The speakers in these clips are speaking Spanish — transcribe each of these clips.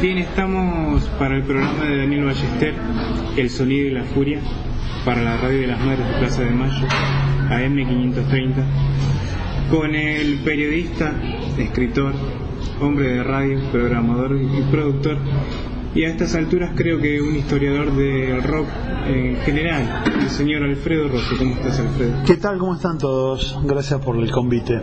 Bien, estamos para el programa de Daniel Ballester, El Sonido y la Furia, para la Radio de las Madres de Plaza de Mayo, AM 530, con el periodista, escritor, hombre de radio, programador y productor, y a estas alturas creo que un historiador del rock en general, el señor Alfredo Rosso. ¿Cómo estás, Alfredo? ¿Qué tal? ¿Cómo están todos? Gracias por el convite.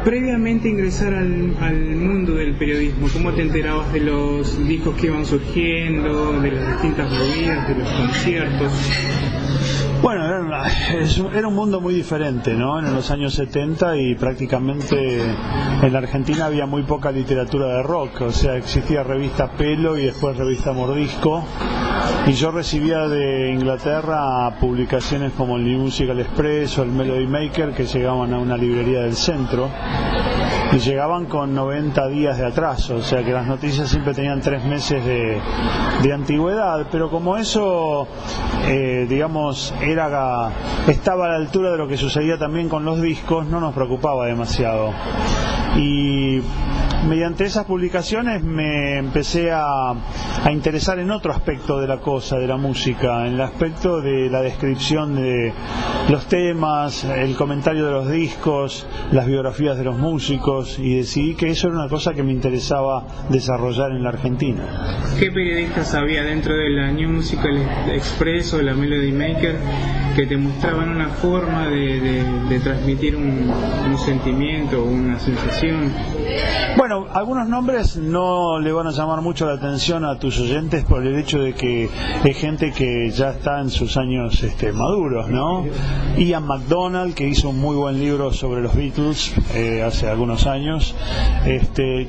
Previamente ingresar al mundo del periodismo, ¿cómo te enterabas de los discos que iban surgiendo, de las distintas movidas, de los conciertos? Bueno, era un mundo muy diferente, ¿no? En los años 70 y prácticamente en la Argentina había muy poca literatura de rock, o sea, existía revista Pelo y después revista Mordisco, y yo recibía de Inglaterra publicaciones como el New Musical Express o el Melody Maker, que llegaban a una librería del centro y llegaban con 90 días de atraso, o sea que las noticias siempre tenían 3 meses de antigüedad, pero como eso, digamos, estaba a la altura de lo que sucedía también con los discos, no nos preocupaba demasiado. Y mediante esas publicaciones me empecé a interesar en otro aspecto de la cosa, de la música, en el aspecto de la descripción de los temas, el comentario de los discos, las biografías de los músicos, y decidí que eso era una cosa que me interesaba desarrollar en la Argentina. ¿Qué periodistas había dentro de la New Musical Express o la Melody Maker que te mostraban una forma de transmitir un sentimiento o una sensación? Bueno, algunos nombres no le van a llamar mucho la atención a tus oyentes por el hecho de que es gente que ya está en sus años maduros, ¿no? Ian MacDonald, que hizo un muy buen libro sobre los Beatles hace algunos años,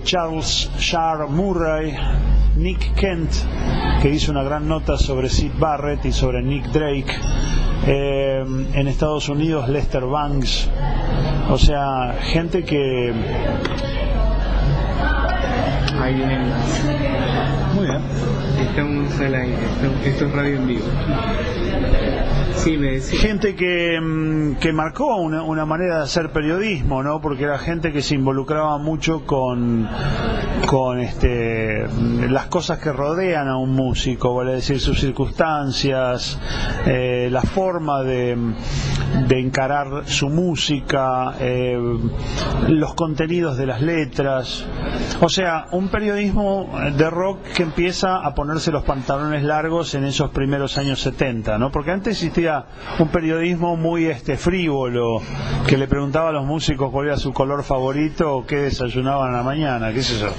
Charles Shaar Murray, Nick Kent, que hizo una gran nota sobre Syd Barrett y sobre Nick Drake, en Estados Unidos Lester Bangs, o sea, gente que... Ahí vienen. Muy bien. Estamos al aire, esto es radio en vivo. Sí, me decía. Gente que marcó una manera de hacer periodismo, ¿no? Porque era gente que se involucraba mucho con las cosas que rodean a un músico, vale decir, sus circunstancias, la forma de encarar su música, los contenidos de las letras. O sea, un periodismo de rock que empieza a ponerse los pantalones largos en esos primeros años 70, ¿no? Porque antes existía un periodismo muy frívolo, que le preguntaba a los músicos cuál era su color favorito o qué desayunaban a la mañana, qué sé yo.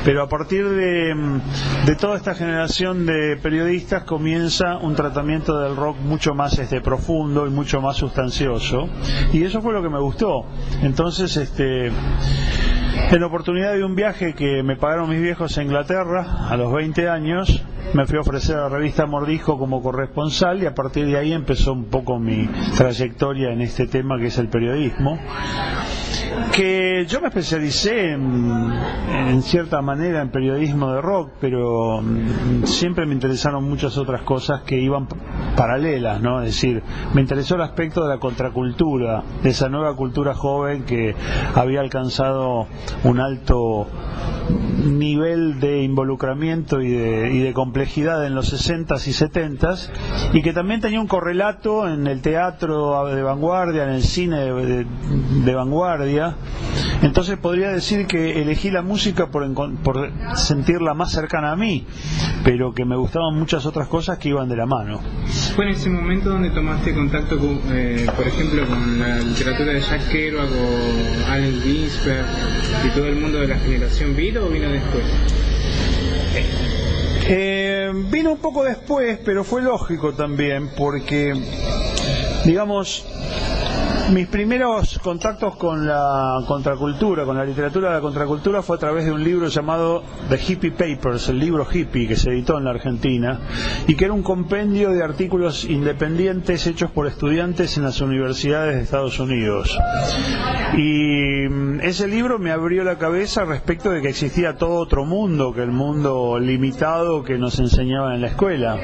Pero a partir de toda esta generación de periodistas comienza un tratamiento del rock mucho más profundo y mucho más sustancioso, y eso fue lo que me gustó. Entonces, en la oportunidad de un viaje que me pagaron mis viejos a Inglaterra a los 20 años, me fui a ofrecer a la revista Mordisco como corresponsal, y a partir de ahí empezó un poco mi trayectoria en este tema que es el periodismo, que yo me especialicé en cierta manera en periodismo de rock, pero siempre me interesaron muchas otras cosas que iban paralelas, ¿no? Es decir, me interesó el aspecto de la contracultura, de esa nueva cultura joven que había alcanzado un alto nivel de involucramiento y de complejidad en los 60s y 70s, y que también tenía un correlato en el teatro de vanguardia, en el cine de vanguardia. Entonces podría decir que elegí la música por sentirla más cercana a mí, pero que me gustaban muchas otras cosas que iban de la mano. ¿Fue en ese momento donde tomaste contacto con, por ejemplo, con la literatura de Jack Kerouac o Allen Ginsberg y todo el mundo de la generación Beat, o vino después? Vino un poco después, pero fue lógico también, porque, digamos, mis primeros contactos con la contracultura, con la literatura de la contracultura, fue a través de un libro llamado The Hippie Papers, el libro hippie, que se editó en la Argentina, y que era un compendio de artículos independientes hechos por estudiantes en las universidades de Estados Unidos. Y ese libro me abrió la cabeza respecto de que existía todo otro mundo que el mundo limitado que nos enseñaban en la escuela.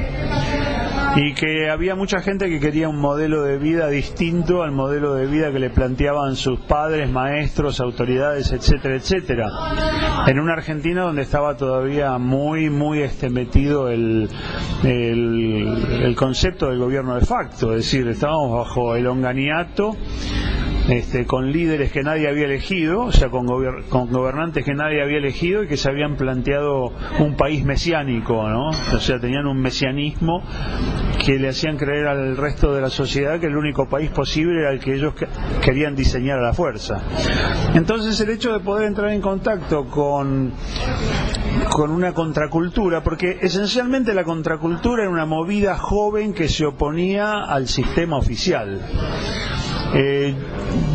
y que había mucha gente que quería un modelo de vida distinto al modelo de vida que le planteaban sus padres, maestros, autoridades, etcétera, etcétera, en una Argentina donde estaba todavía muy metido el concepto del gobierno de facto, es decir, estábamos bajo el onganiato, con líderes que nadie había elegido, o sea, con gobernantes que nadie había elegido y que se habían planteado un país mesiánico, ¿no? O sea, tenían un mesianismo que le hacían creer al resto de la sociedad que el único país posible era el que ellos querían diseñar a la fuerza. Entonces, el hecho de poder entrar en contacto con una contracultura, porque esencialmente la contracultura era una movida joven que se oponía al sistema oficial.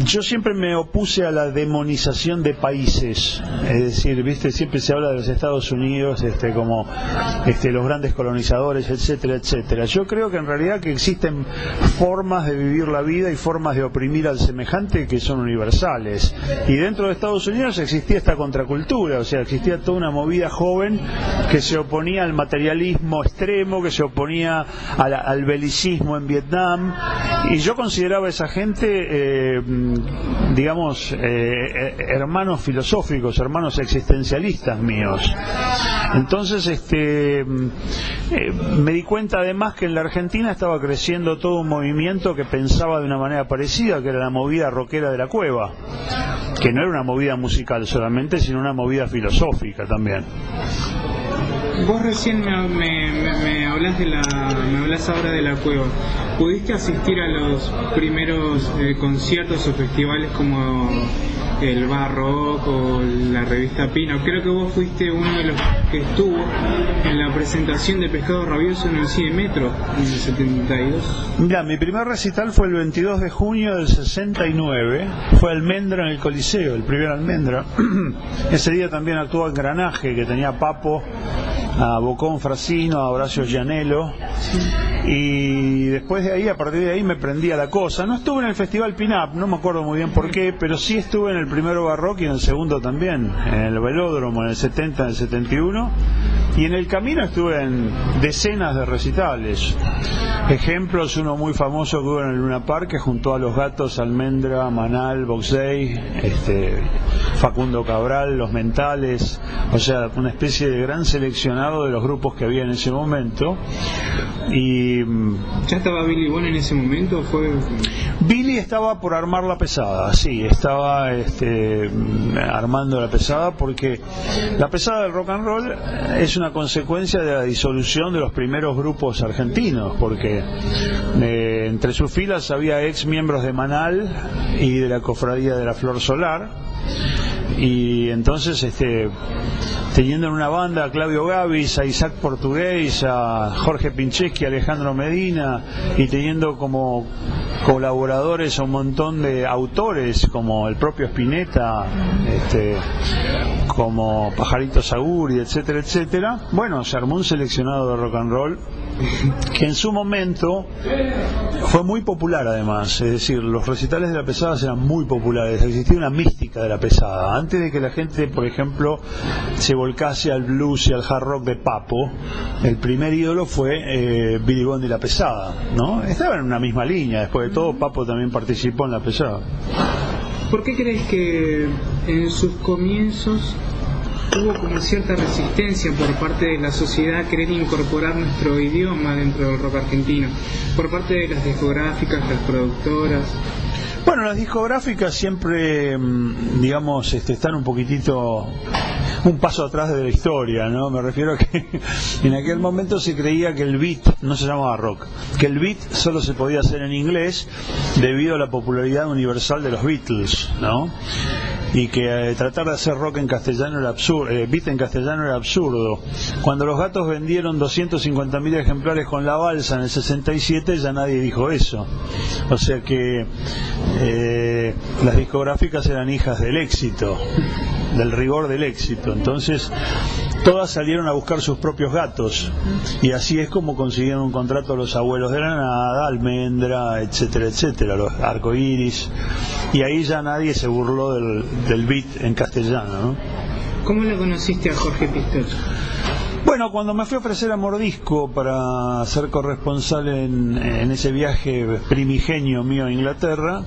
Yo siempre me opuse a la demonización de países, es decir, viste, siempre se habla de los Estados Unidos como los grandes colonizadores, etcétera, etcétera. Yo creo que en realidad que existen formas de vivir la vida y formas de oprimir al semejante que son universales, y dentro de Estados Unidos existía esta contracultura, o sea, existía toda una movida joven que se oponía al materialismo extremo, que se oponía al belicismo en Vietnam, y yo consideraba a esa gente hermanos filosóficos, hermanos existencialistas míos. Entonces me di cuenta además que en la Argentina estaba creciendo todo un movimiento que pensaba de una manera parecida, que era la movida rockera de la cueva, que no era una movida musical solamente, sino una movida filosófica también. Vos recién me hablas ahora de la cueva. ¿Pudiste asistir a los primeros conciertos o festivales como el Bar Rock o la revista Pino? Creo que vos fuiste uno de los que estuvo en la presentación de Pescado Rabioso en el Cine Metro en el 72. Mira, mi primer recital fue el 22 de junio del 69, fue Almendra en el Coliseo, el primer Almendra. Ese día también actuó Engranaje, que tenía Papo, a Bocón Frasino, a Horacio Gianello, y después de ahí, a partir de ahí me prendí a la cosa. No estuve en el Festival Pin-Up, no me acuerdo muy bien por qué, pero sí estuve en el primero Barrock y en el segundo también, en el Velódromo, en el 70, en el 71, y en el camino estuve en decenas de recitales. Ejemplos, uno muy famoso que hubo en el Luna Park, que juntó a Los Gatos, Almendra, Manal, Box Day, Facundo Cabral, Los Mentales, o sea, una especie de gran seleccionado de los grupos que había en ese momento. Y ¿ya estaba Billy Bond en ese momento? Billy estaba por armar la pesada, sí, estaba armando la pesada, porque la pesada del rock and roll es una consecuencia de la disolución de los primeros grupos argentinos, porque entre sus filas había ex miembros de Manal y de la Cofradía de la Flor Solar, y entonces teniendo en una banda a Claudio Gavis, a Isaac Portugués, a Jorge Pincheski, a Alejandro Medina, y teniendo como colaboradores a un montón de autores como el propio Spinetta, como Pajarito Saguri, etcétera, etcétera. Bueno, se armó un seleccionado de rock and roll que en su momento fue muy popular, además, es decir, los recitales de la pesada eran muy populares, existía una mística de la pesada. Antes de que la gente, por ejemplo, se volcase al blues y al hard rock de Papo, el primer ídolo fue Billy Bond y la pesada, ¿no? Estaban en una misma línea, después de todo Papo también participó en la pesada. ¿Por qué crees que en sus comienzos hubo como cierta resistencia por parte de la sociedad a querer incorporar nuestro idioma dentro del rock argentino, por parte de las discográficas, las productoras? Bueno, las discográficas siempre, digamos, están un paso atrás de la historia, ¿no? Me refiero a que en aquel momento se creía que el beat no se llamaba rock, que el beat solo se podía hacer en inglés debido a la popularidad universal de los Beatles, ¿no? Y que tratar de hacer rock en castellano era absurdo, beat en castellano era absurdo. Cuando Los Gatos vendieron 250.000 ejemplares con La Balsa en el 67, ya nadie dijo eso. O sea que las discográficas eran hijas del éxito, del rigor del éxito. Entonces todas salieron a buscar sus propios gatos, y así es como consiguieron un contrato los Abuelos de la Nada, Almendra, etcétera, etcétera, los Arcoiris, y ahí ya nadie se burló del beat en castellano, ¿no? ¿Cómo le conociste a Jorge Pistollo? Bueno, cuando me fui a ofrecer a Mordisco para ser corresponsal en ese viaje primigenio mío a Inglaterra,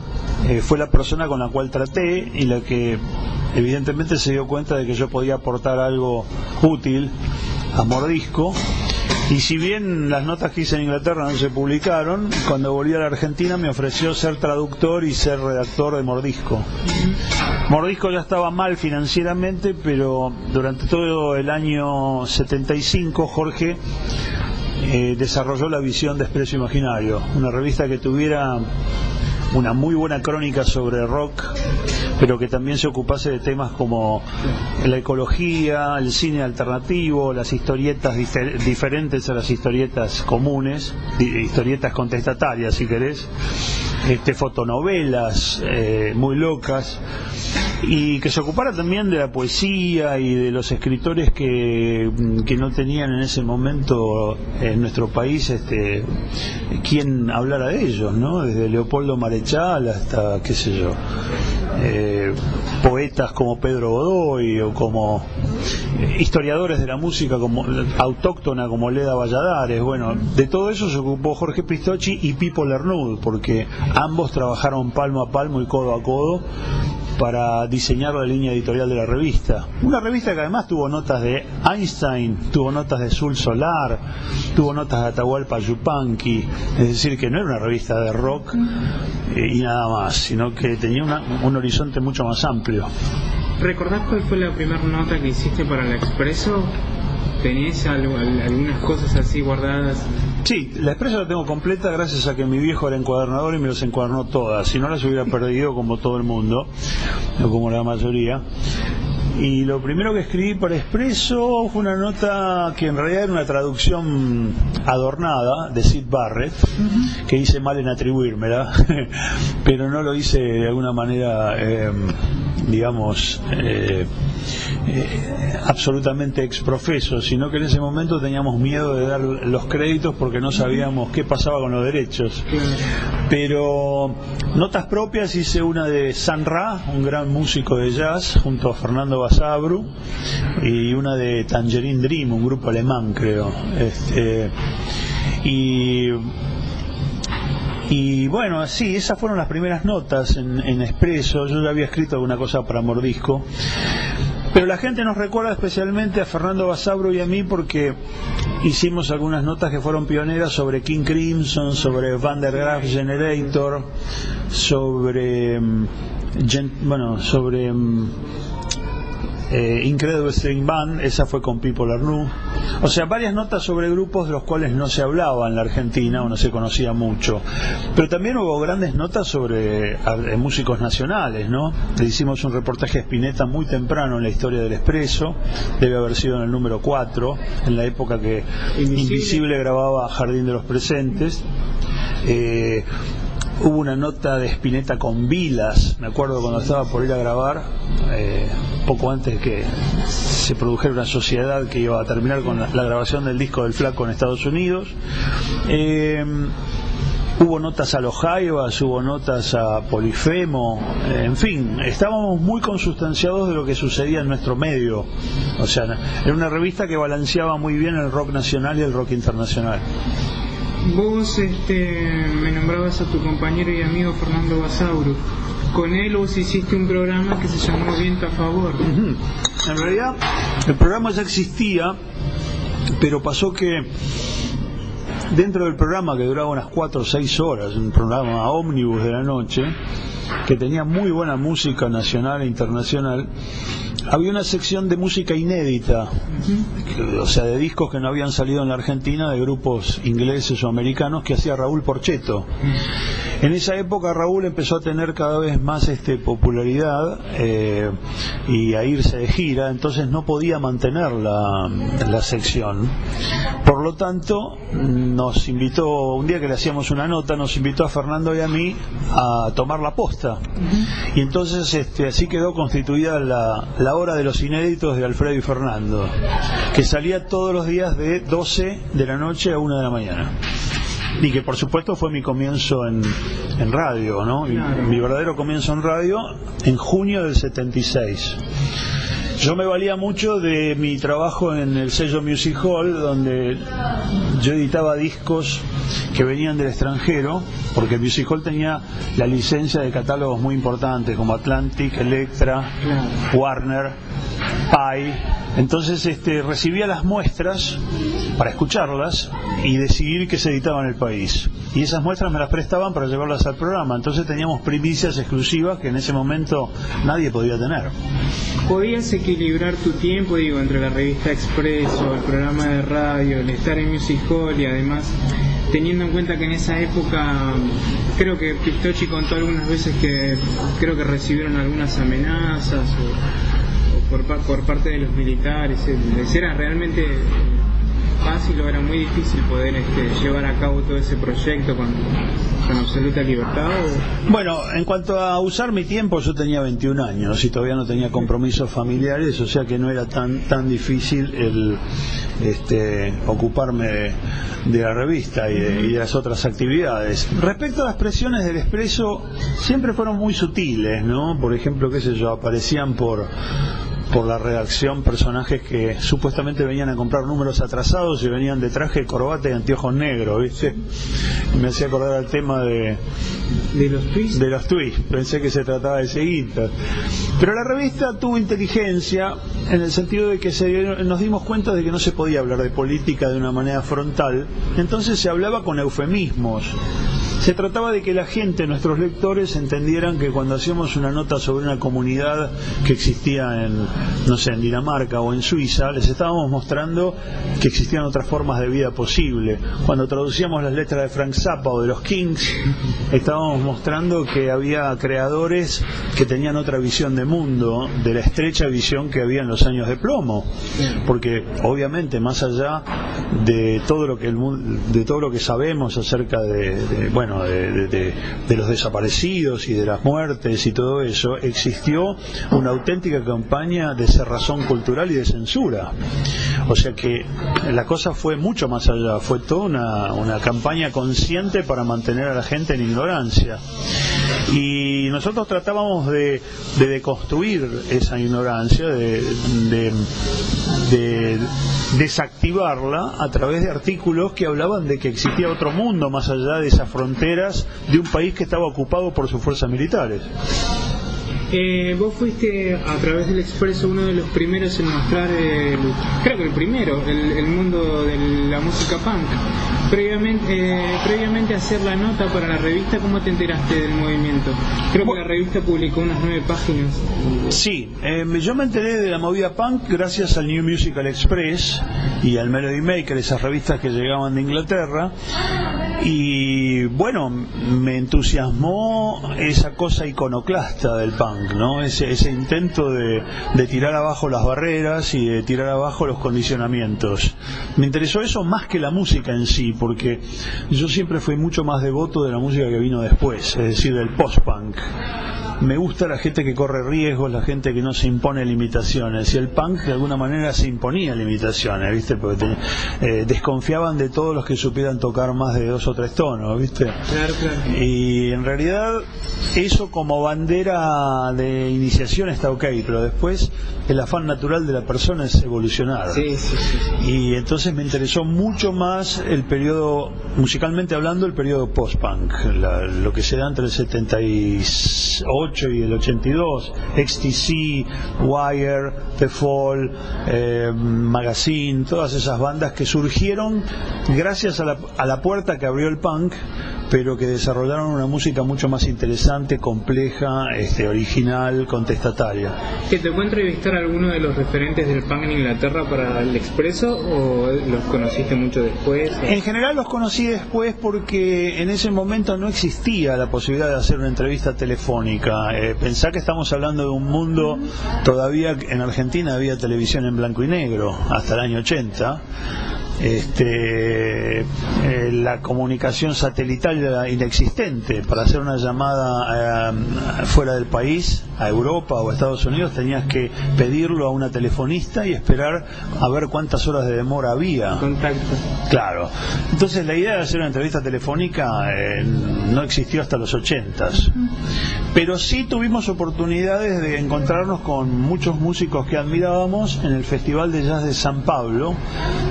fue la persona con la cual traté y la que evidentemente se dio cuenta de que yo podía aportar algo útil a Mordisco. Y si bien las notas que hice en Inglaterra no se publicaron, cuando volví a la Argentina me ofreció ser traductor y ser redactor de Mordisco. Mordisco ya estaba mal financieramente, pero durante todo el año 75 Jorge desarrolló la visión de Expreso Imaginario, una revista que tuviera una muy buena crónica sobre rock, pero que también se ocupase de temas como la ecología, el cine alternativo, las historietas diferentes a las historietas comunes, historietas contestatarias si querés, fotonovelas muy locas, y que se ocupara también de la poesía y de los escritores que no tenían en ese momento en nuestro país quien hablara de ellos, ¿no? Desde Leopoldo Marechal hasta, qué sé yo, poetas como Pedro Godoy o como historiadores de la música como autóctona como Leda Valladares. Bueno, de todo eso se ocupó Jorge Pistocchi y Pipo Lernud, porque ambos trabajaron palmo a palmo y codo a codo para diseñar la línea editorial de la revista. Una revista que además tuvo notas de Einstein, tuvo notas de Sul Solar, tuvo notas de Atahualpa Yupanqui, es decir, que no era una revista de rock y nada más, sino que tenía un horizonte mucho más amplio. ¿Recordás cuál fue la primera nota que hiciste para el Expreso? ¿Tenés algunas cosas así guardadas? Sí, la Expreso la tengo completa gracias a que mi viejo era encuadernador y me los encuadernó todas. Si no las hubiera perdido como todo el mundo, o como la mayoría. Y lo primero que escribí para Expreso fue una nota que en realidad era una traducción adornada de Syd Barrett, que hice mal en atribuírmela, pero no lo hice de alguna manera, digamos, absolutamente exprofeso, sino que en ese momento teníamos miedo de dar los créditos porque no sabíamos qué pasaba con los derechos. Pero notas propias hice una de Sun Ra, un gran músico de jazz, junto a Fernando Basabru, y una de Tangerine Dream, un grupo alemán creo, y bueno, así, esas fueron las primeras notas en Expreso. Yo ya había escrito alguna cosa para Mordisco, pero la gente nos recuerda especialmente a Fernando Basabru y a mí porque hicimos algunas notas que fueron pioneras sobre King Crimson, sobre Van der Graaf Generator, sobre Incredible String Band, esa fue con Pipo Lernud. O sea, varias notas sobre grupos de los cuales no se hablaba en la Argentina o no se conocía mucho. Pero también hubo grandes notas sobre músicos nacionales, ¿no? Le hicimos un reportaje a Spinetta muy temprano en la historia del Expreso, debe haber sido en el número 4, en la época que Invisible grababa Jardín de los Presentes. Hubo una nota de Spinetta con Vilas, me acuerdo cuando estaba por ir a grabar, poco antes de que se produjera una sociedad que iba a terminar con la grabación del disco del Flaco en Estados Unidos. Hubo notas a los Jaivas, hubo notas a Polifemo, en fin, estábamos muy consustanciados de lo que sucedía en nuestro medio. O sea, era una revista que balanceaba muy bien el rock nacional y el rock internacional. Vos me nombrabas a tu compañero y amigo Fernando Basabru. Con él vos hiciste un programa que se llamó Viento a Favor. En realidad el programa ya existía, pero pasó que dentro del programa, que duraba unas 4 o 6 horas, un programa ómnibus de la noche, que tenía muy buena música nacional e internacional, había una sección de música inédita, o sea, de discos que no habían salido en la Argentina, de grupos ingleses o americanos, que hacía Raúl Porchetto. En esa época Raúl empezó a tener cada vez más popularidad y a irse de gira, entonces no podía mantener la sección. Por lo tanto, nos invitó, un día que le hacíamos una nota, nos invitó a Fernando y a mí a tomar la posta. Y entonces así quedó constituida la hora de los inéditos de Alfredo y Fernando, que salía todos los días de 12 de la noche a 1 de la mañana. Y que por supuesto fue mi comienzo en radio, ¿no? Mi verdadero comienzo en radio en junio del 76. Yo me valía mucho de mi trabajo en el sello Music Hall, donde yo editaba discos que venían del extranjero, porque el Music Hall tenía la licencia de catálogos muy importantes como Atlantic, Elektra, Warner, Pi. Entonces recibía las muestras para escucharlas y decidir qué se editaba en el país. Y esas muestras me las prestaban para llevarlas al programa. Entonces teníamos primicias exclusivas que en ese momento nadie podía tener. ¿Podías equilibrar tu tiempo, digo, entre la revista Expreso, el programa de radio, el estar en Music Hall y además teniendo en cuenta que en esa época creo que Pistocchi contó algunas veces que creo que recibieron algunas amenazas o por parte de los militares? ¿Era realmente fácil o era muy difícil poder llevar a cabo todo ese proyecto con absoluta libertad? Bueno, en cuanto a usar mi tiempo, yo tenía 21 años y todavía no tenía compromisos familiares, o sea que no era tan difícil el ocuparme de la revista y de las otras actividades. Respecto a las presiones del Expreso, siempre fueron muy sutiles, ¿no? Por ejemplo, qué sé yo, aparecían por la redacción personajes que supuestamente venían a comprar números atrasados y venían de traje, corbata y anteojos negros, ¿viste? Y me hacía acordar al tema de los tweets. Pensé que se trataba de seguitas. Pero la revista tuvo inteligencia en el sentido de que nos dimos cuenta de que no se podía hablar de política de una manera frontal, entonces se hablaba con eufemismos. Se trataba de que la gente, nuestros lectores, entendieran que cuando hacíamos una nota sobre una comunidad que existía en Dinamarca o en Suiza, les estábamos mostrando que existían otras formas de vida posible. Cuando traducíamos las letras de Frank Zappa o de los Kings, estábamos mostrando que había creadores que tenían otra visión de mundo, de la estrecha visión que había en los años de plomo. Porque obviamente, más allá de todo lo que sabemos acerca de los desaparecidos y de las muertes y todo eso, existió una auténtica campaña de cerrazón cultural y de censura. O sea que la cosa fue mucho más allá, fue toda una campaña consciente para mantener a la gente en ignorancia. Y nosotros tratábamos de deconstruir esa ignorancia, de desactivarla a través de artículos que hablaban de que existía otro mundo más allá de esas fronteras de un país que estaba ocupado por sus fuerzas militares. Vos fuiste a través del Expreso uno de los primeros en mostrar, creo que el primero, el mundo de la música punk. Previamente a hacer la nota para la revista, ¿cómo te enteraste del movimiento? Creo que la revista publicó unas 9 páginas. Sí, yo me enteré de la movida punk gracias al New Musical Express y al Melody Maker, esas revistas que llegaban de Inglaterra. Y bueno, me entusiasmó esa cosa iconoclasta del punk, ¿no? Ese intento de tirar abajo las barreras y de tirar abajo los condicionamientos. Me interesó eso más que la música en sí, porque yo siempre fui mucho más devoto de la música que vino después, es decir, del post-punk. Me gusta la gente que corre riesgos, la gente que no se impone limitaciones, y el punk de alguna manera se imponía limitaciones, ¿viste? Porque desconfiaban de todos los que supieran tocar más de 2 o 3 tonos, ¿viste? Claro. Y en realidad eso como bandera de iniciación está ok, pero después el afán natural de la persona es evolucionar. Sí. Y entonces me interesó mucho más el periodo, musicalmente hablando, el periodo post-punk, lo que se da entre el 78 y el 82, XTC, Wire, The Fall, Magazine, todas esas bandas que surgieron gracias a la puerta que abrió el punk, pero que desarrollaron una música mucho más interesante, compleja, original, contestataria. ¿Que te fue a entrevistar a alguno de los referentes del punk en Inglaterra para el Expreso o los conociste mucho después? En general los conocí después porque en ese momento no existía la posibilidad de hacer una entrevista telefónica. Pensá que estamos hablando de un mundo, todavía en Argentina había televisión en blanco y negro hasta el año 80. la comunicación satelital era inexistente. Para hacer una llamada fuera del país, a Europa o a Estados Unidos, tenías que pedirlo a una telefonista y esperar a ver cuántas horas de demora había. Contacto. Claro. Entonces la idea de hacer una entrevista telefónica no existió hasta los 80s. Pero sí tuvimos oportunidades de encontrarnos con muchos músicos que admirábamos en el Festival de Jazz de San Pablo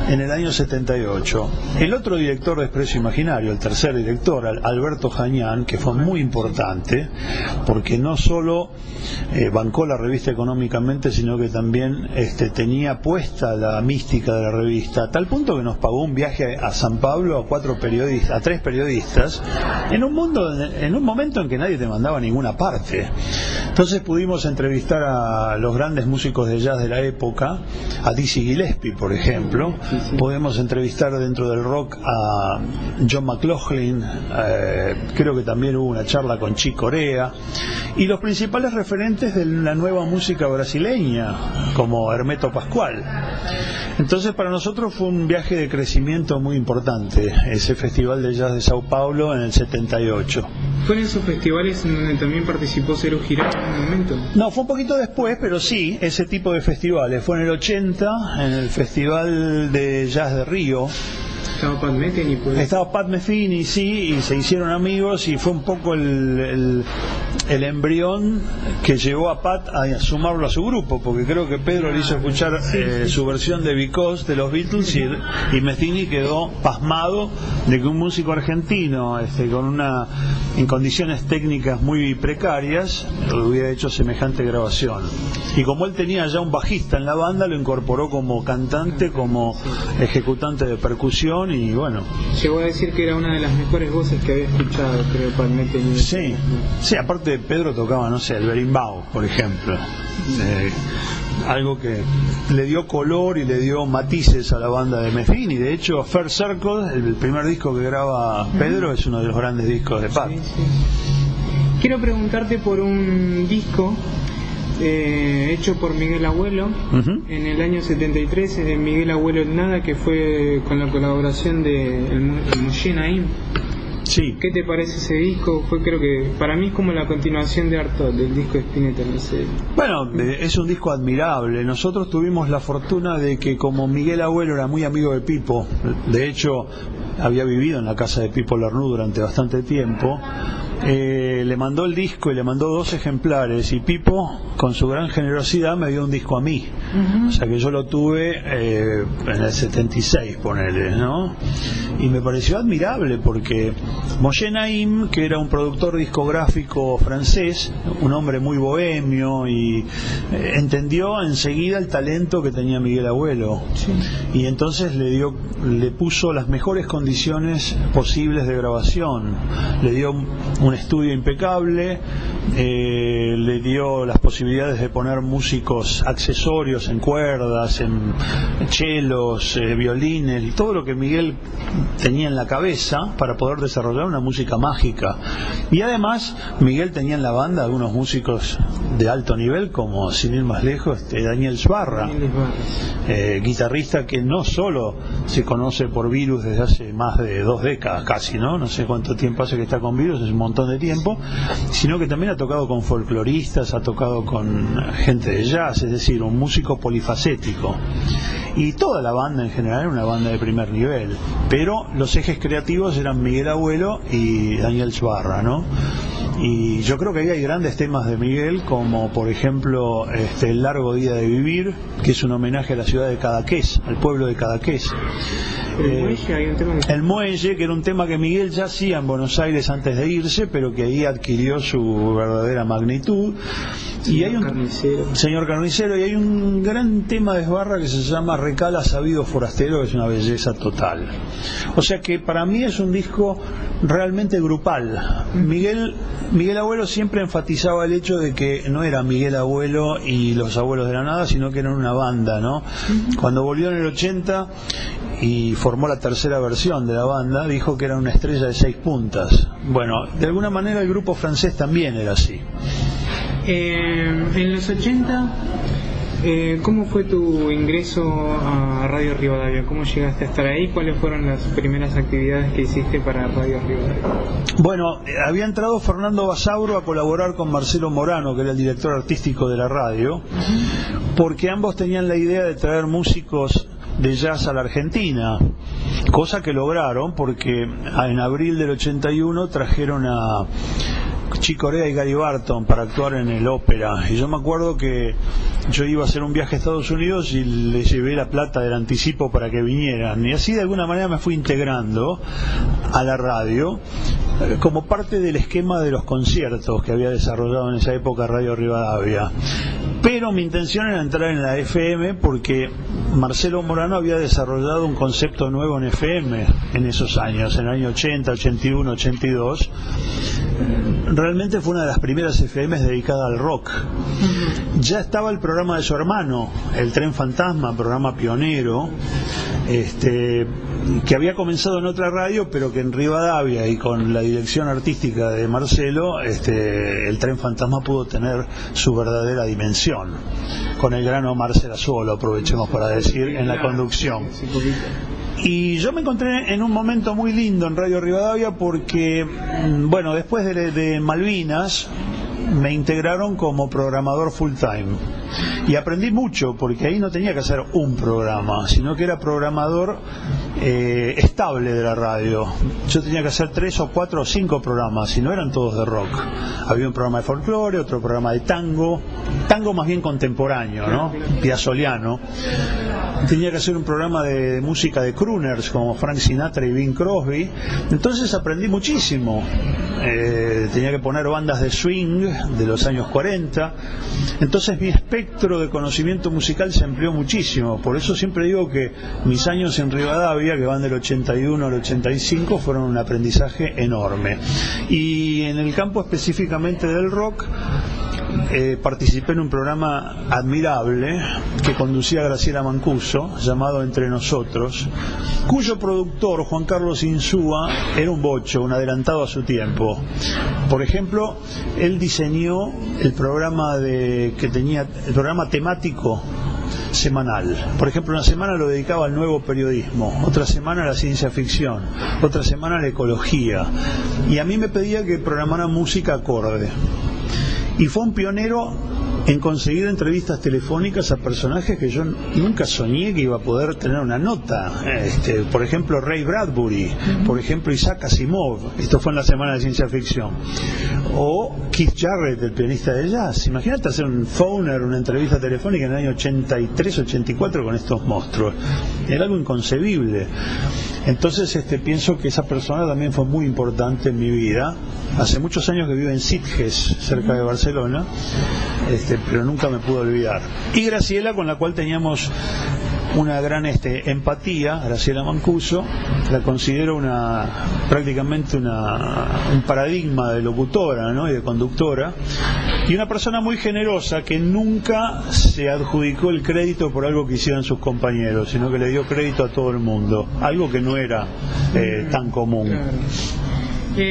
en el año 78. El otro director de Expreso Imaginario, el tercer director, Alberto Jañán, que fue muy importante, porque no solo bancó la revista económicamente, sino que también tenía puesta la mística de la revista, a tal punto que nos pagó un viaje a San Pablo a 3 periodistas, en un momento en que nadie te mandaba a ninguna parte. Entonces pudimos entrevistar a los grandes músicos de jazz de la época, a Dizzy Gillespie, por ejemplo. Podemos entrevistar dentro del rock a John McLaughlin, creo que también hubo una charla con Chick Corea, y los principales referentes de la nueva música brasileña, como Hermeto Pascual. Entonces para nosotros fue un viaje de crecimiento muy importante, ese Festival de Jazz de Sao Paulo en el 78. ¿Fue en esos festivales en donde también participó Cero Girán en un momento? No, fue un poquito después, pero sí, ese tipo de festivales. Fue en el 80, en el Festival de Jazz de Río. ¿Estaba Pat Metheny? Estaba Pat Metheny, sí, y se hicieron amigos, y fue un poco el embrión que llevó a Pat a sumarlo a su grupo, porque creo que Pedro le hizo escuchar su versión de Because de los Beatles, y Metheny quedó pasmado de que un músico argentino en condiciones técnicas muy precarias hubiera hecho semejante grabación. Y como él tenía ya un bajista en la banda, lo incorporó como cantante, como ejecutante de percusión, y bueno. Llegó a decir que era una de las mejores voces que había escuchado, creo, Pat Metheny. Sí, aparte Pedro tocaba, no sé, el berimbau, por ejemplo. Algo que le dio color y le dio matices a la banda de Metheny. De hecho, First Circle, el primer disco que graba Pedro, es uno de los grandes discos de Pat. Quiero preguntarte por un disco hecho por Miguel Abuelo en el año 73, Miguel Abuelo en Nada, que fue con la colaboración de el Moshe Naim. Sí. ¿Qué te parece ese disco? Creo que para mí es como la continuación de Artaud, del disco de Spinetta, no sé. Bueno, es un disco admirable. Nosotros tuvimos la fortuna de que, como Miguel Abuelo era muy amigo de Pipo, de hecho había vivido en la casa de Pipo Lernoux durante bastante tiempo, le mandó el disco y le mandó 2 ejemplares, y Pipo, con su gran generosidad, me dio un disco a mí. O sea que yo lo tuve en el 76, ponele, ¿no? Y me pareció admirable porque Moshe Naim, que era un productor discográfico francés, un hombre muy bohemio, y entendió enseguida el talento que tenía Miguel Abuelo, y entonces le puso las mejores condiciones posibles de grabación. Le dio un estudio impecable, le dio las posibilidades de poner músicos accesorios en cuerdas, en chelos, violines, y todo lo que Miguel tenía en la cabeza para poder desarrollar una música mágica. Y además Miguel tenía en la banda algunos músicos de alto nivel, como, sin ir más lejos, Daniel Sbarra, guitarrista que no solo se conoce por Virus desde hace más de 2 décadas casi, no sé cuánto tiempo hace que está con Virus, es un montón de tiempo, sino que también ha tocado con folcloristas, ha tocado con gente de jazz, es decir, un músico polifacético. Y toda la banda en general era una banda de primer nivel, pero los ejes creativos eran Miguel Abuelo y Daniel Sbarra, ¿no? Y yo creo que ahí hay grandes temas de Miguel, como por ejemplo El largo día de vivir, que es un homenaje a la ciudad de Cadaqués, al pueblo de Cadaqués. El muelle, que era un tema que Miguel ya hacía en Buenos Aires antes de irse, pero que ahí adquirió su verdadera magnitud. Y hay Señor Carnicero, y hay un gran tema de Sbarra que se llama Recala Sabido Forastero, que es una belleza total. O sea que para mí es un disco realmente grupal. Miguel Abuelo siempre enfatizaba el hecho de que no era Miguel Abuelo y los Abuelos de la Nada, sino que eran una banda, ¿no? Cuando volvió en el 80 y formó la tercera versión de la banda, dijo que era una estrella de 6 puntas. Bueno, de alguna manera el grupo francés también era así. En los 80 ¿Cómo fue tu ingreso a Radio Rivadavia? ¿Cómo llegaste a estar ahí? ¿Cuáles fueron las primeras actividades que hiciste para Radio Rivadavia? Bueno, había entrado Fernando Basauro a colaborar con Marcelo Morano, que era el director artístico de la radio, porque ambos tenían la idea de traer músicos de jazz a la Argentina, cosa que lograron porque en abril del 81 trajeron a Chick Corea y Gary Barton para actuar en el ópera, y yo me acuerdo que yo iba a hacer un viaje a Estados Unidos y les llevé la plata del anticipo para que vinieran, y así de alguna manera me fui integrando a la radio como parte del esquema de los conciertos que había desarrollado en esa época Radio Rivadavia. Pero mi intención era entrar en la FM porque Marcelo Morano había desarrollado un concepto nuevo en FM en esos años, en el año 80, 81, 82. Realmente fue una de las primeras FMs dedicada al rock. Ya estaba el programa de su hermano, El Tren Fantasma, programa pionero, que había comenzado en otra radio, pero que en Rivadavia y con la dirección artística de Marcelo, El Tren Fantasma pudo tener su verdadera dimensión, con el gran Omar Serazuolo, aprovechemos para decir, en la conducción. Y yo me encontré en un momento muy lindo en Radio Rivadavia porque, bueno, después de Malvinas me integraron como programador full time y aprendí mucho porque ahí no tenía que hacer un programa, sino que era programador estable de la radio. Yo tenía que hacer 3 o 4 o 5 programas y no eran todos de rock. Había un programa de folclore, otro programa de tango más bien contemporáneo, ¿no? Piazzoliano. Tenía que hacer un programa de música de crooners como Frank Sinatra y Bing Crosby. Entonces aprendí muchísimo. Tenía que poner bandas de swing de los años 40. Entonces mi espectro de conocimiento musical se amplió muchísimo. Por eso siempre digo que mis años en Rivadavia, que van del 81 al 85, fueron un aprendizaje enorme. Y en el campo específicamente del rock, participé en un programa admirable que conducía Graciela Mancuso, llamado Entre Nosotros, cuyo productor, Juan Carlos Insúa, era un bocho, un adelantado a su tiempo. Por ejemplo, él diseñó el programa el programa temático semanal. Por ejemplo, una semana lo dedicaba al nuevo periodismo, otra semana a la ciencia ficción, otra semana a la ecología, y a mí me pedía que programara música acorde. Y fue un pionero en conseguir entrevistas telefónicas a personajes que yo nunca soñé que iba a poder tener una nota. Por ejemplo, Ray Bradbury, por ejemplo, Isaac Asimov, esto fue en la semana de ciencia ficción, o Keith Jarrett, el pianista de jazz. Imagínate hacer un phoner, una entrevista telefónica en el año 83, 84 con estos monstruos. Era algo inconcebible. Entonces pienso que esa persona también fue muy importante en mi vida. Hace muchos años que vivo en Sitges, cerca de Barcelona, pero nunca me pude olvidar. Y Graciela, con la cual teníamos una gran empatía, Graciela Mancuso, la considero prácticamente un paradigma de locutora, ¿no? Y de conductora, y una persona muy generosa que nunca se adjudicó el crédito por algo que hicieran sus compañeros, sino que le dio crédito a todo el mundo, algo que no era tan común. Claro.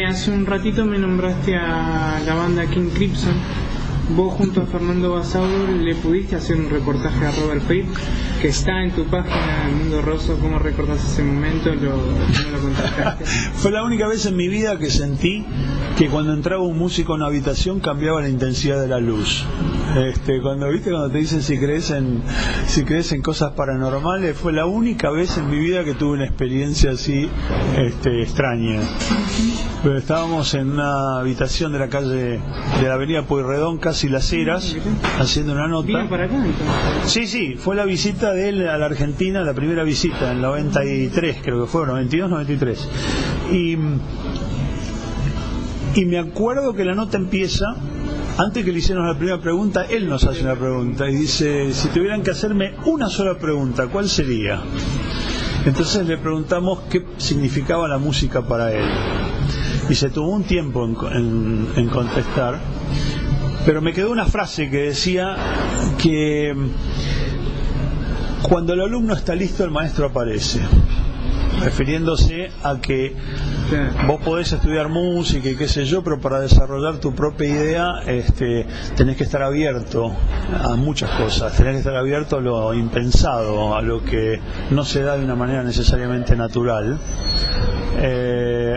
Hace un ratito me nombraste a la banda King Crimson. Vos junto a Fernando Basauro le pudiste hacer un reportaje a Robert Fripp que está en tu página El Mundo Rosso. ¿Cómo recordás ese momento? ¿Cómo lo contactaste? Fue la única vez en mi vida que sentí que cuando entraba un músico en una habitación cambiaba la intensidad de la luz. Cuando te dicen si crees en cosas paranormales, fue la única vez en mi vida que tuve una experiencia así extraña. Pero estábamos en una habitación de la calle de la avenida Pueyrredón, casi Las Heras, haciendo una nota. ¿Vino para acá entonces? Sí, fue la visita de él a la Argentina, la primera visita en 93, creo que fue, 92, 93. Y me acuerdo que la nota empieza, antes que le hicieron la primera pregunta, él nos hace una pregunta y dice: si tuvieran que hacerme una sola pregunta, ¿cuál sería? Entonces le preguntamos qué significaba la música para él. Y se tomó un tiempo en contestar, pero me quedó una frase que decía que cuando el alumno está listo, el maestro aparece, refiriéndose a que Claro. Vos podés estudiar música y qué sé yo, pero para desarrollar tu propia idea tenés que estar abierto a muchas cosas, tenés que estar abierto a lo impensado, a lo que no se da de una manera necesariamente natural,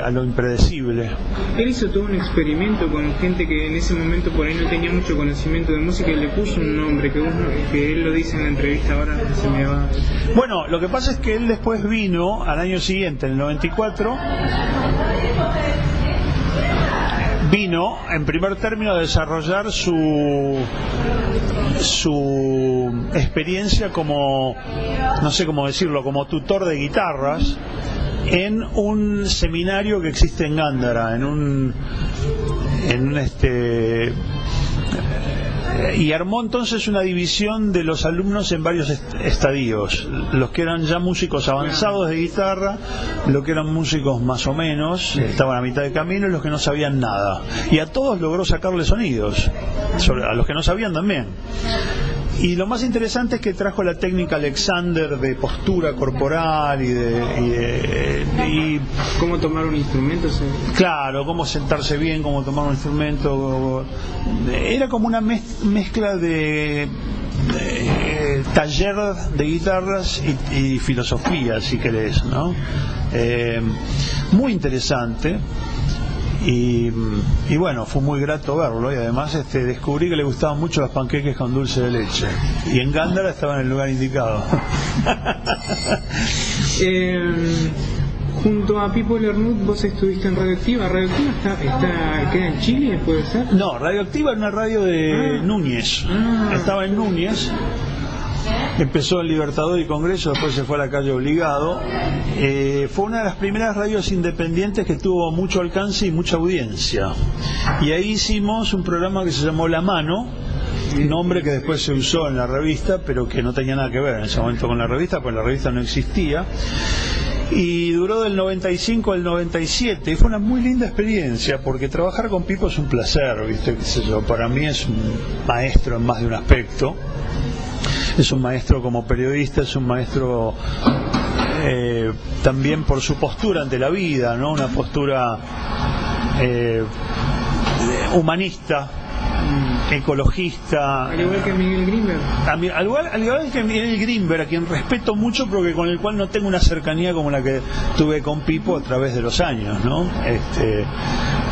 a lo impredecible. Él hizo todo un experimento con gente que en ese momento por ahí no tenía mucho conocimiento de música y le puso un nombre que él lo dice en la entrevista, ahora se me va. Bueno, lo que pasa es que él después vino al año siguiente, en el 94, vino en primer término a desarrollar su experiencia como, no sé cómo decirlo, como tutor de guitarras en un seminario que existe en Gándara, y armó entonces una división de los alumnos en varios estadios, los que eran ya músicos avanzados de guitarra, los que eran músicos más o menos, estaban a mitad de camino, y los que no sabían nada, y a todos logró sacarle sonidos, a los que no sabían también. Y lo más interesante es que trajo la técnica Alexander de postura corporal y cómo tomar un instrumento. Claro, cómo sentarse bien, cómo tomar un instrumento. Era como una mezcla de taller de guitarras y filosofía, si querés, ¿no? Muy interesante. Y bueno, fue muy grato verlo, y además descubrí que le gustaban mucho los panqueques con dulce de leche, y en Gándara estaba en el lugar indicado. Junto a Pipo Lernud vos estuviste en Radioactiva. ¿Radioactiva queda en Chile, puede ser? No, Radioactiva era una radio de Núñez. Estaba en Núñez. Empezó en Libertador y Congreso, después se fue a la calle Obligado. Fue una de las primeras radios independientes que tuvo mucho alcance y mucha audiencia. Y ahí hicimos un programa que se llamó La Mano, nombre que después se usó en la revista, pero que no tenía nada que ver en ese momento con la revista, porque la revista no existía. Y duró del 95 al 97, y fue una muy linda experiencia, porque trabajar con Pipo es un placer, ¿viste? ¿Qué sé yo? Para mí es un maestro en más de un aspecto. Es un maestro como periodista, es un maestro también por su postura ante la vida, ¿no? Una postura humanista, ecologista. Al igual que Miguel Grimberg. Al igual que Miguel Grimberg, a quien respeto mucho, pero con el cual no tengo una cercanía como la que tuve con Pipo a través de los años, ¿no?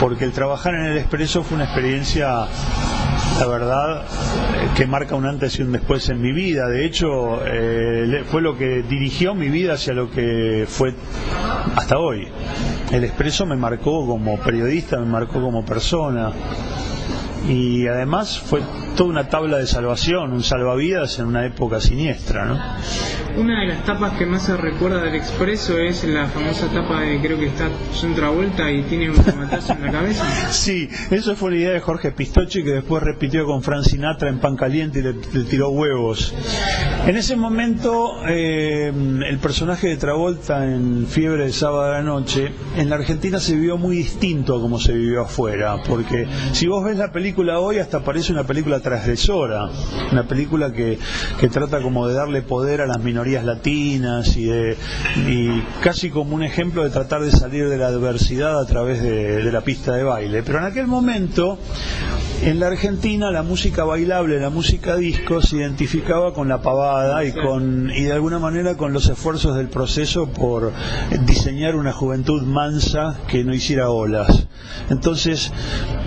Porque el trabajar en el Expreso fue una experiencia, la verdad, que marca un antes y un después en mi vida. De hecho, fue lo que dirigió mi vida hacia lo que fue hasta hoy. El Expreso me marcó como periodista, me marcó como persona, y además fue toda una tabla de salvación, un salvavidas en una época siniestra, ¿no? Una de las tapas que más se recuerda del Expreso es la famosa tapa de, creo que está John Travolta y tiene un tomatazo en la cabeza. Sí, eso fue la idea de Jorge Pistocchi, que después repitió con Frank Sinatra en Pan Caliente y le tiró huevos. En ese momento, el personaje de Travolta en Fiebre de sábado a la noche, en la Argentina se vivió muy distinto a como se vivió afuera, porque si vos ves la película hoy, hasta parece una película transgresora, una película que trata como de darle poder a las minorías latinas y casi como un ejemplo de tratar de salir de la adversidad a través de la pista de baile. Pero en aquel momento, en la Argentina, la música bailable, la música disco, se identificaba con la pavada y de alguna manera con los esfuerzos del proceso por diseñar una juventud mansa que no hiciera olas. Entonces,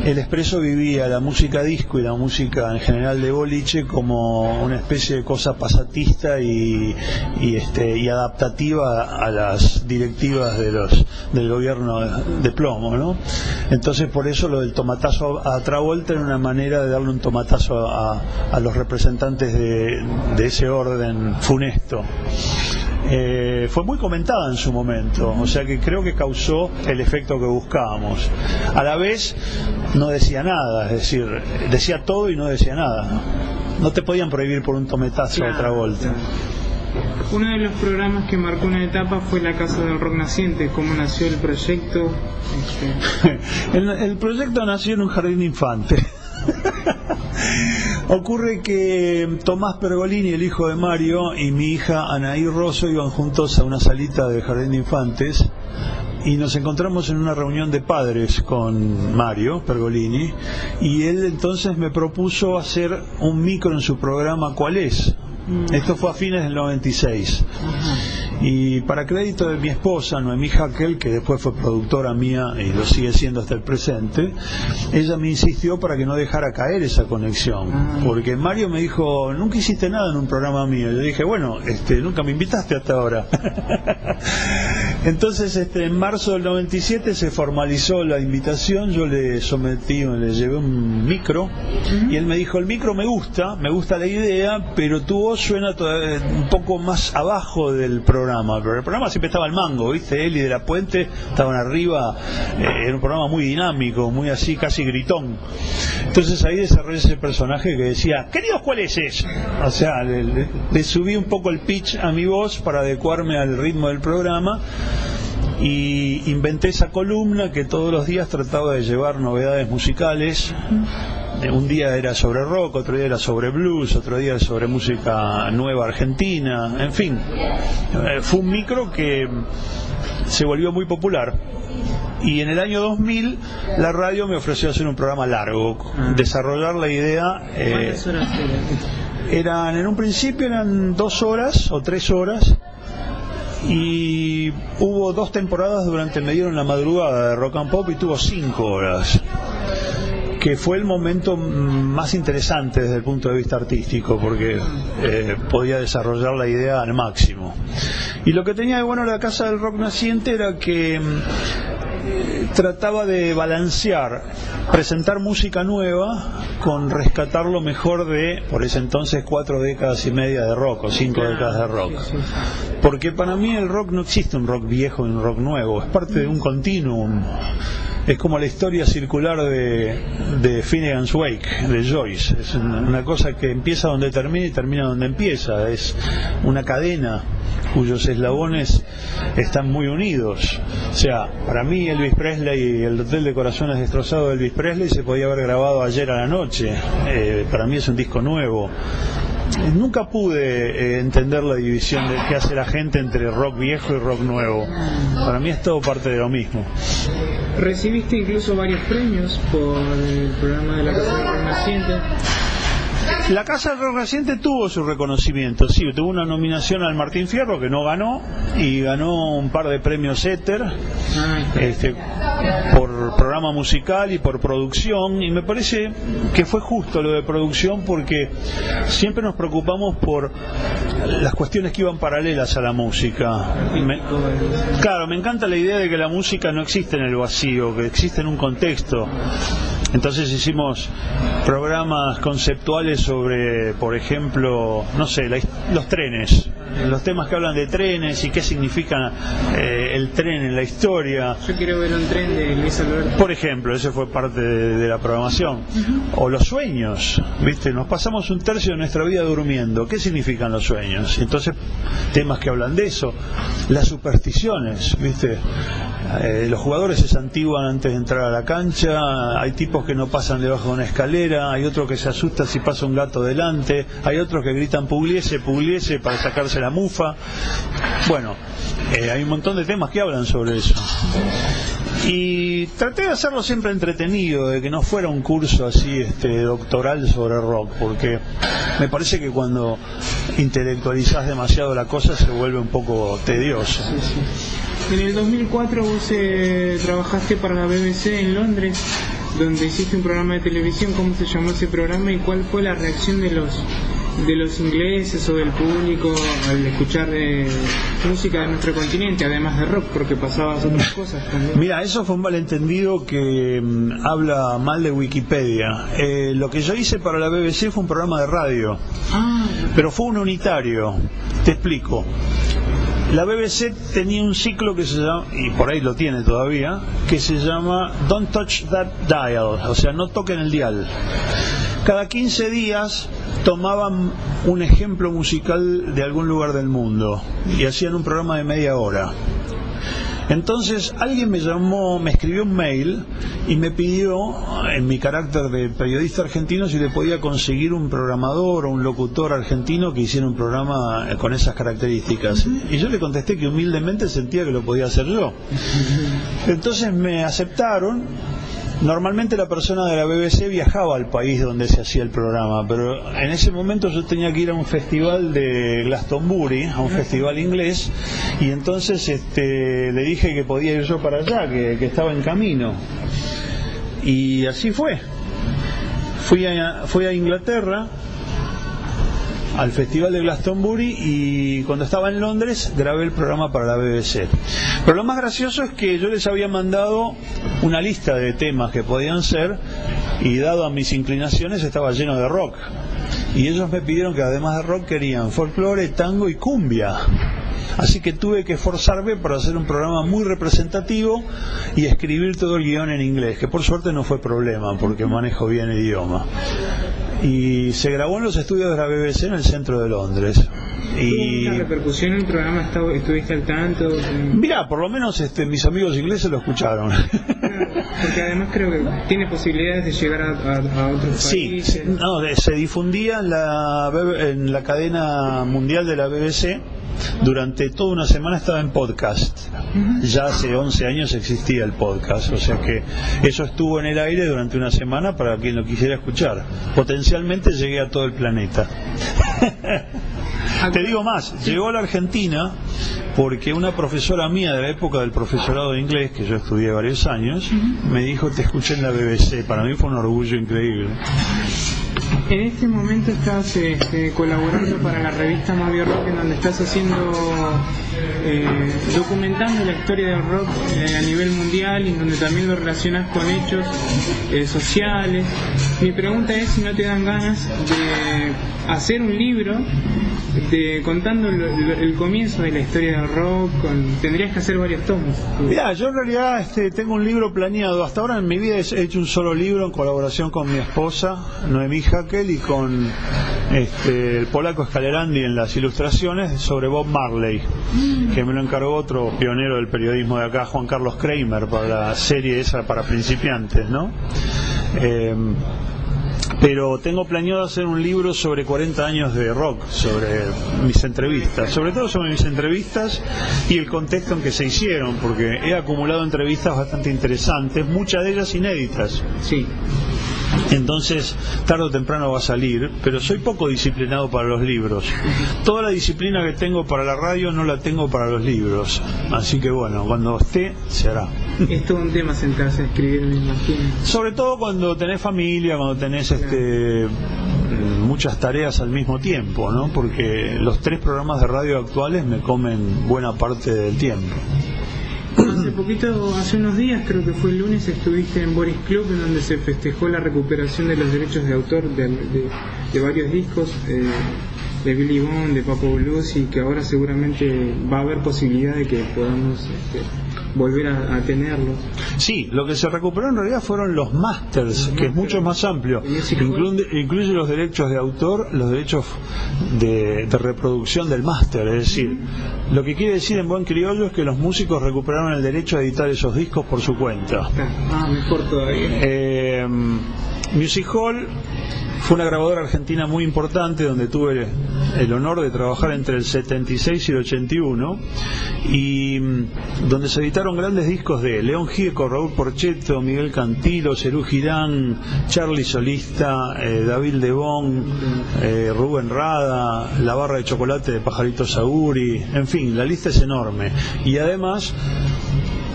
el Expreso vivía la música disco y la música en general de boliche como una especie de cosa pasatista y adaptativa a las directivas del gobierno de plomo, ¿no? Entonces, por eso lo del tomatazo a Travolta era una manera de darle un tomatazo a los representantes de ese orden funesto. Fue muy comentada en su momento, o sea que creo que causó el efecto que buscábamos. A la vez no decía nada, es decir, decía todo y no decía nada. No te podían prohibir por un tometazo a Travolta. Uno de los programas que marcó una etapa fue La Casa del Rock Naciente. ¿Cómo nació el proyecto? El proyecto nació en un jardín de infantes. Ocurre que Tomás Pergolini, el hijo de Mario, y mi hija Anaí Rosso iban juntos a una salita de jardín de infantes y nos encontramos en una reunión de padres con Mario Pergolini, y él entonces me propuso hacer un micro en su programa ¿Cuál es? Esto fue a fines del 96. Y para crédito de mi esposa, Noemí Hackel, que después fue productora mía y lo sigue siendo hasta el presente, ella me insistió para que no dejara caer esa conexión, porque Mario me dijo, nunca hiciste nada en un programa mío. Yo dije, bueno, nunca me invitaste hasta ahora. Entonces, en marzo del 97 se formalizó la invitación, yo le llevé un micro, y él me dijo, el micro me gusta la idea, pero tu voz suena un poco más abajo del programa. Pero el programa siempre estaba al mango, ¿viste? Él y De la Puente estaban arriba, era un programa muy dinámico, muy así, casi gritón. Entonces ahí desarrollé ese personaje que decía, queridos, ¿cuál es eso? O sea, le subí un poco el pitch a mi voz para adecuarme al ritmo del programa, y inventé esa columna que todos los días trataba de llevar novedades musicales. Un día era sobre rock, otro día era sobre blues, otro día era sobre música nueva argentina, en fin. Fue un micro que se volvió muy popular. Y en el año 2000 la radio me ofreció hacer un programa largo, desarrollar la idea. ¿Cuántas horas eran? En un principio eran 2 horas o 3 horas. Y hubo 2 temporadas durante me dieron la madrugada de Rock and Pop, y tuvo 5 horas. Que fue el momento más interesante desde el punto de vista artístico, porque podía desarrollar la idea al máximo. Y lo que tenía de bueno la Casa del Rock Naciente era que trataba de balancear, presentar música nueva con rescatar lo mejor de, por ese entonces, 4 décadas y media de rock, o 5 décadas de rock. Porque para mí el rock no existe un rock viejo y un rock nuevo, es parte de un continuum. Es como la historia circular de Finnegan's Wake, de Joyce. Es una cosa que empieza donde termina y termina donde empieza. Es una cadena cuyos eslabones están muy unidos. O sea, para mí Elvis Presley, el Hotel de Corazones Destrozados de Elvis Presley, se podía haber grabado ayer a la noche. Para mí es un disco nuevo. Nunca pude entender la división de qué hace la gente entre rock viejo y rock nuevo. Para mí es todo parte de lo mismo. Recibiste incluso varios premios por el programa de la Casa del Rock Naciente. La Casa del Rock Naciente tuvo su reconocimiento, sí, tuvo una nominación al Martín Fierro, que no ganó, y ganó un par de premios Éter, por programa musical y por producción, y me parece que fue justo lo de producción, porque siempre nos preocupamos por las cuestiones que iban paralelas a la música. Claro, me encanta la idea de que la música no existe en el vacío, que existe en un contexto. Entonces hicimos programas conceptuales sobre, por ejemplo, no sé, los trenes, los temas que hablan de trenes y qué significa el tren en la historia. Yo quiero ver un tren de Luis Alberto. Por ejemplo, ese fue parte de la programación. O los sueños, ¿viste? Nos pasamos un tercio de nuestra vida durmiendo. ¿Qué significan los sueños? Entonces, temas que hablan de eso. Las supersticiones, ¿viste? Los jugadores se santiguan antes de entrar a la cancha. Hay tipos que no pasan debajo de una escalera. Hay otros que se asustan si pasa un gato delante. Hay otros que gritan pugliese, pugliese para sacarse la mufa. Bueno, hay un montón de temas que hablan sobre eso. Y traté de hacerlo siempre entretenido, de que no fuera un curso así doctoral sobre rock, porque me parece que cuando intelectualizás demasiado la cosa se vuelve un poco tedioso. Sí, sí. En el 2004 vos trabajaste para la BBC en Londres, donde hiciste un programa de televisión. ¿Cómo se llamó ese programa y cuál fue la reacción de los ingleses o del público al escuchar música de nuestro continente, además de rock, porque pasabas otras cosas también? Mira, eso fue un malentendido que habla mal de Wikipedia. Lo que yo hice para la BBC fue un programa de radio, pero fue un unitario. Te explico. La BBC tenía un ciclo que se llama, y por ahí lo tiene todavía, que se llama Don't Touch That Dial, o sea, no toquen el dial. Cada 15 días tomaban un ejemplo musical de algún lugar del mundo y hacían un programa de media hora. Entonces alguien me llamó, me escribió un mail y me pidió, en mi carácter de periodista argentino, si le podía conseguir un programador o un locutor argentino que hiciera un programa con esas características. Y yo le contesté que humildemente sentía que lo podía hacer yo. Entonces me aceptaron. Normalmente la persona de la BBC viajaba al país donde se hacía el programa, pero en ese momento yo tenía que ir a un festival de Glastonbury, a un festival inglés, y entonces le dije que podía ir yo para allá, que estaba en camino. Y así fue. Fui a Inglaterra, al festival de Glastonbury, y cuando estaba en Londres grabé el programa para la BBC. Pero lo más gracioso es que yo les había mandado una lista de temas que podían ser, y dado a mis inclinaciones estaba lleno de rock, y ellos me pidieron que además de rock querían folclore, tango y cumbia. Así que tuve que esforzarme para hacer un programa muy representativo y escribir todo el guión en inglés, que por suerte no fue problema porque manejo bien el idioma. Y se grabó en los estudios de la BBC en el centro de Londres. ¿Y la repercusión en el programa estuviste al tanto? Mirá, por lo menos mis amigos ingleses lo escucharon. Porque además creo que tiene posibilidades de llegar a otros países. Sí, no, se difundía en la cadena mundial de la BBC. Durante toda una semana estaba en podcast. Ya hace 11 años existía el podcast, o sea que eso estuvo en el aire durante una semana para quien lo quisiera escuchar. Potencialmente llegué a todo el planeta. Te digo más, llegó a la Argentina porque una profesora mía de la época del profesorado de inglés, que yo estudié varios años, me dijo: te escuché en la BBC. Para mí fue un orgullo increíble. En este momento estás colaborando para la revista Mavio Rock, en donde estás documentando la historia del rock a nivel mundial, y donde también lo relacionas con hechos sociales. Mi pregunta es si no te dan ganas de hacer un libro contando el comienzo de la historia del rock. Tendrías que hacer varios tomos. Mirá, yo en realidad tengo un libro planeado. Hasta ahora en mi vida he hecho un solo libro en colaboración con mi esposa, Noemí Hackel, y con el polaco Scalerandi en las ilustraciones, sobre Bob Marley, que me lo encargó otro pionero del periodismo de acá, Juan Carlos Kramer, para la serie esa para principiantes, ¿no? Pero tengo planeado hacer un libro sobre 40 años de rock, sobre mis entrevistas, sobre todo sobre mis entrevistas y el contexto en que se hicieron, porque he acumulado entrevistas bastante interesantes, muchas de ellas inéditas. Sí. Entonces, tarde o temprano va a salir, pero soy poco disciplinado para los libros. Toda la disciplina que tengo para la radio no la tengo para los libros. Así que bueno, cuando esté, se hará. Es todo un tema sentarse a escribir, me imagino. Sobre todo cuando tenés familia, cuando tenés muchas tareas al mismo tiempo, ¿no? Porque los 3 programas de radio actuales me comen buena parte del tiempo. Hace unos días, creo que fue el lunes, estuviste en Boris Club, en donde se festejó la recuperación de los derechos de autor de varios discos, de Billy Bond, de Papo Blues, y que ahora seguramente va a haber posibilidad de que podamos volver a tenerlos. Sí, lo que se recuperó en realidad fueron los masters, que es mucho más amplio. Incluye los derechos de autor, los derechos de reproducción del máster, es decir, lo que quiere decir en buen criollo es que los músicos recuperaron el derecho a editar esos discos por su cuenta. Mejor todavía. Music Hall fue una grabadora argentina muy importante, donde tuve el honor de trabajar entre el 76 y el 81, y donde se editaron grandes discos de León Gieco, Raúl Porchetto, Miguel Cantilo, Serú Girán, Charly Solista, David Lebón, Rubén Rada, La Barra de Chocolate de Pajarito Saguri, en fin, la lista es enorme. Y además,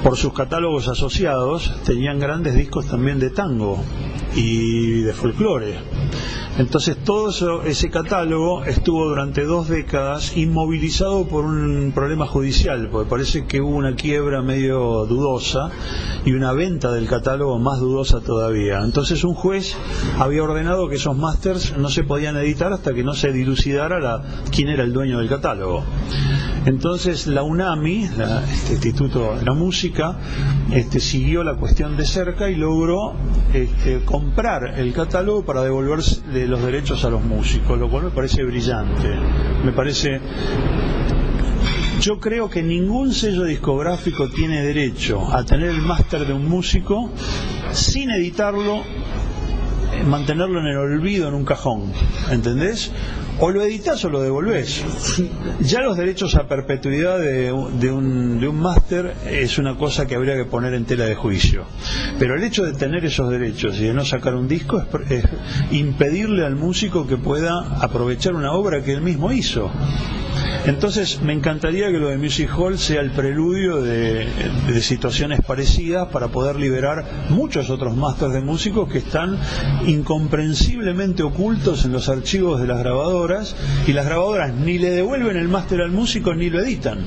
por sus catálogos asociados, tenían grandes discos también de tango y de folclore. Entonces todo ese catálogo estuvo durante 2 décadas inmovilizado por un problema judicial, porque parece que hubo una quiebra medio dudosa y una venta del catálogo más dudosa todavía. Entonces un juez había ordenado que esos másters no se podían editar hasta que no se dilucidara quién era el dueño del catálogo. Entonces la UNAMI, este Instituto de la Música, siguió la cuestión de cerca y logró comprar el catálogo para devolverle los derechos a los músicos, lo cual me parece brillante. Me parece Yo creo que ningún sello discográfico tiene derecho a tener el máster de un músico sin editarlo, mantenerlo en el olvido en un cajón, ¿entendés? O lo editas o lo devolvés. Ya los derechos a perpetuidad de un máster es una cosa que habría que poner en tela de juicio, pero el hecho de tener esos derechos y de no sacar un disco es impedirle al músico que pueda aprovechar una obra que él mismo hizo. Entonces me encantaría que lo de Music Hall sea el preludio de situaciones parecidas para poder liberar muchos otros másters de músicos que están incomprensiblemente ocultos en los archivos de las grabadoras, y las grabadoras ni le devuelven el máster al músico ni lo editan.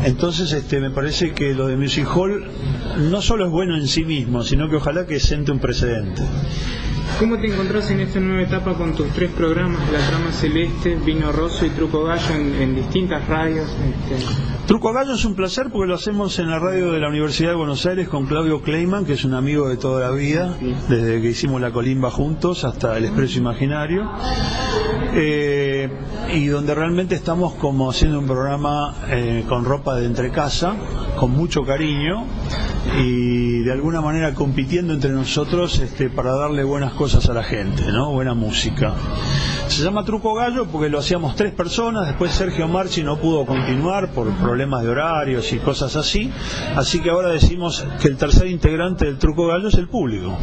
Entonces me parece que lo de Music Hall no solo es bueno en sí mismo, sino que ojalá que siente un precedente. ¿Cómo te encontrás en esta nueva etapa con tus 3 programas, La Trama Celeste, Vino Rosso y Truco Gallo, en distintas radios? Truco Gallo es un placer porque lo hacemos en la radio de la Universidad de Buenos Aires con Claudio Kleiman, que es un amigo de toda la vida, desde que hicimos La Colimba juntos hasta El Expreso Imaginario, y donde realmente estamos como haciendo un programa con ropa de entrecasa, con mucho cariño, y de alguna manera compitiendo entre nosotros para darle buenas cosas a la gente, ¿no? Buena música. Se llama Truco Gallo porque lo hacíamos 3 personas, después Sergio Marchi no pudo continuar por problemas de horarios y cosas así que ahora decimos que el tercer integrante del Truco Gallo es el público.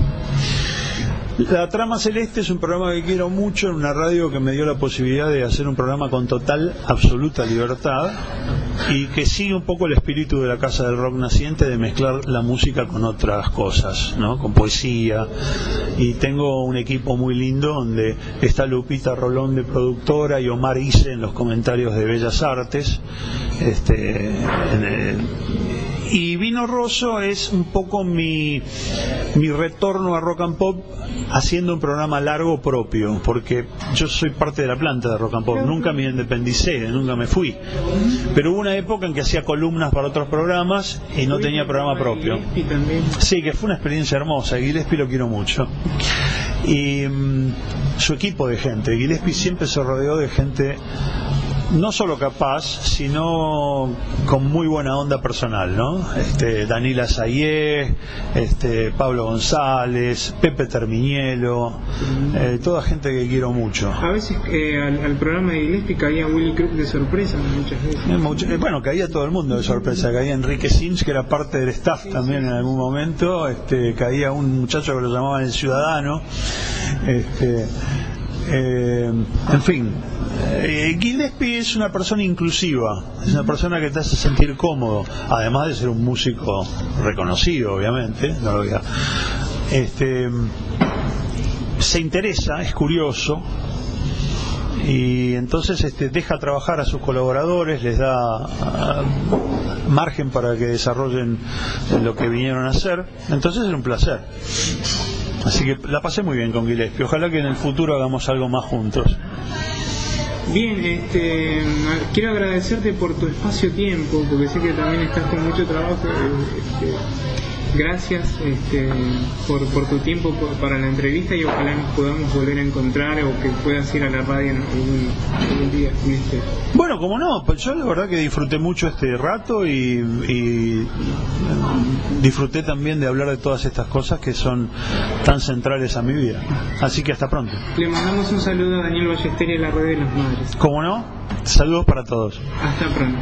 La Trama Celeste es un programa que quiero mucho, en una radio que me dio la posibilidad de hacer un programa con total, absoluta libertad, y que sigue un poco el espíritu de la Casa del Rock Naciente, de mezclar la música con otras cosas, ¿no? Con poesía. Y tengo un equipo muy lindo donde está Lupita Rolón de productora y Omar Ise en los comentarios de Bellas Artes. Y Vino Rosso es un poco mi retorno a Rock and Pop, haciendo un programa largo propio, porque yo soy parte de la planta de Rock and Pop, nunca me independicé, nunca me fui, pero hubo una época en que hacía columnas para otros programas y no tenía programa propio. Sí, que fue una experiencia hermosa. Gillespie lo quiero mucho, y su equipo de gente. Gillespie siempre se rodeó de gente no solo capaz, sino con muy buena onda personal, ¿no? Danila Sayé, Pablo González, Pepe Terminielo, toda gente que quiero mucho. A veces al programa de Gillespie caía Willy Crook de sorpresa, muchas veces. Bueno, caía todo el mundo de sorpresa, caía Enrique Sims, que era parte del staff también en algún momento, caía un muchacho que lo llamaban El Ciudadano, en fin. Gillespie es una persona inclusiva, es una persona que te hace sentir cómodo, además de ser un músico reconocido, obviamente, no lo diga. Se interesa, es curioso, y entonces deja trabajar a sus colaboradores, les da margen para que desarrollen lo que vinieron a hacer. Entonces es un placer. Así que la pasé muy bien con Gillespie. Ojalá que en el futuro hagamos algo más juntos. Bien, quiero agradecerte por tu espacio-tiempo, porque sé que también estás con mucho trabajo. Gracias por tu tiempo para la entrevista, y ojalá nos podamos volver a encontrar, o que puedas ir a la radio algún día. Bueno, como no, pues yo la verdad que disfruté mucho este rato y disfruté también de hablar de todas estas cosas que son tan centrales a mi vida. Así que hasta pronto. Le mandamos un saludo a Daniel Ballester y a la Radio de las Madres. Como no, saludos para todos. Hasta pronto.